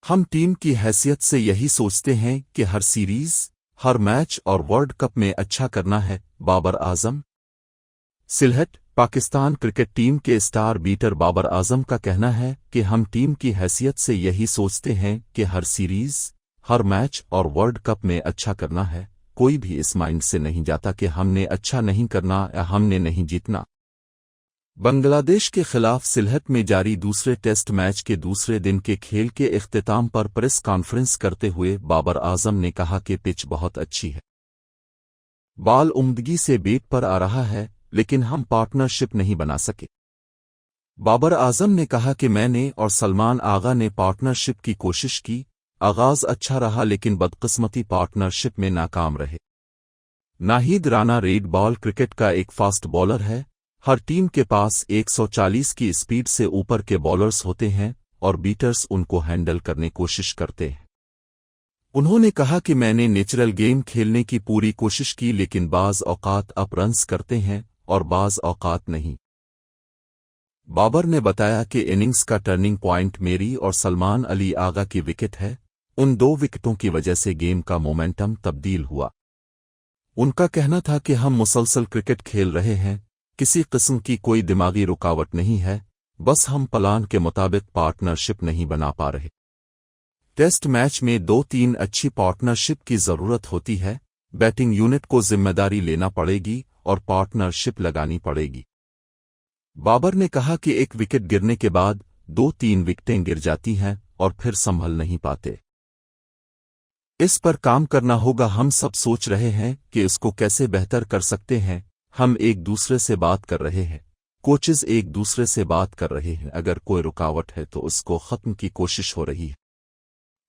ہم ٹیم کی حیثیت سے یہی سوچتے ہیں کہ ہر سیریز، ہر میچ اور ورلڈ کپ میں اچھا کرنا ہے. بابر اعظم سلہٹ پاکستان کرکٹ ٹیم کے اسٹار بیٹر بابر اعظم کا کہنا ہے کہ ہم ٹیم کی حیثیت سے یہی سوچتے ہیں کہ ہر سیریز، ہر میچ اور ورلڈ کپ میں اچھا کرنا ہے. کوئی بھی اس مائنڈ سے نہیں جاتا کہ ہم نے اچھا نہیں کرنا یا ہم نے نہیں جیتنا. بنگلہ دیش کے خلاف سلہٹ میں جاری دوسرے ٹیسٹ میچ کے دوسرے دن کے کھیل کے اختتام پر پریس کانفرنس کرتے ہوئے بابر اعظم نے کہا کہ پچ بہت اچھی ہے، بال عمدگی سے بیٹ پر آ رہا ہے، لیکن ہم پارٹنرشپ نہیں بنا سکے. بابر اعظم نے کہا کہ میں نے اور سلمان آغا نے پارٹنرشپ کی کوشش کی، آغاز اچھا رہا لیکن بدقسمتی پارٹنرشپ میں ناکام رہے. Nahid Rana red ball cricket کا ایک فاسٹ بولر ہے. ہر ٹیم کے پاس 140 کی اسپیڈ سے اوپر کے بولرز ہوتے ہیں اور بیٹرز ان کو ہینڈل کرنے کوشش کرتے ہیں. انہوں نے کہا کہ میں نے نیچرل گیم کھیلنے کی پوری کوشش کی لیکن بعض اوقات اپ رنز کرتے ہیں اور بعض اوقات نہیں. بابر نے بتایا کہ اننگز کا ٹرننگ پوائنٹ میری اور سلمان علی آغا کی وکٹ ہے. ان 2 وکٹوں کی وجہ سے گیم کا مومنٹم تبدیل ہوا. ان کا کہنا تھا کہ ہم مسلسل کرکٹ کھیل رہے ہیں، کسی قسم کی کوئی دماغی رکاوٹ نہیں ہے، بس ہم پلان کے مطابق پارٹنرشپ نہیں بنا پا رہے. ٹیسٹ میچ میں 2-3 اچھی پارٹنرشپ کی ضرورت ہوتی ہے. بیٹنگ یونٹ کو ذمہ داری لینا پڑے گی اور پارٹنرشپ لگانی پڑے گی. بابر نے کہا کہ ایک وکٹ گرنے کے بعد 2-3 وکٹیں گر جاتی ہیں اور پھر سنبھل نہیں پاتے. اس پر کام کرنا ہوگا. ہم سب سوچ رہے ہیں کہ اس کو کیسے بہتر کر سکتے ہیں. ہم ایک دوسرے سے بات کر رہے ہیں، کوچز ایک دوسرے سے بات کر رہے ہیں، اگر کوئی رکاوٹ ہے تو اس کو ختم کی کوشش ہو رہی ہے.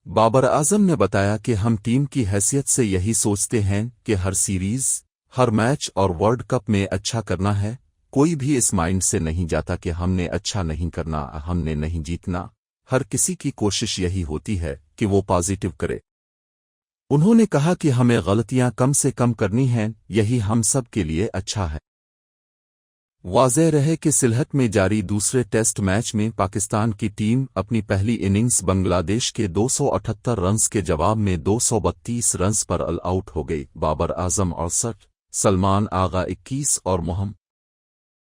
بابر اعظم نے بتایا کہ ہم ٹیم کی حیثیت سے یہی سوچتے ہیں کہ ہر سیریز، ہر میچ اور ورلڈ کپ میں اچھا کرنا ہے. کوئی بھی اس مائنڈ سے نہیں جاتا کہ ہم نے اچھا نہیں کرنا، ہم نے نہیں جیتنا. ہر کسی کی کوشش یہی ہوتی ہے کہ وہ پازیٹو کرے. انہوں نے کہا کہ ہمیں غلطیاں کم سے کم کرنی ہیں، یہی ہم سب کے لیے اچھا ہے. واضح رہے کہ سلہٹ میں جاری دوسرے ٹیسٹ میچ میں پاکستان کی ٹیم اپنی پہلی اننگز بنگلہ دیش کے 278 رنز کے جواب میں 232 رنز پر آل آؤٹ ہو گئی. بابر اعظم 68، سلمان آغا 21 اور محمد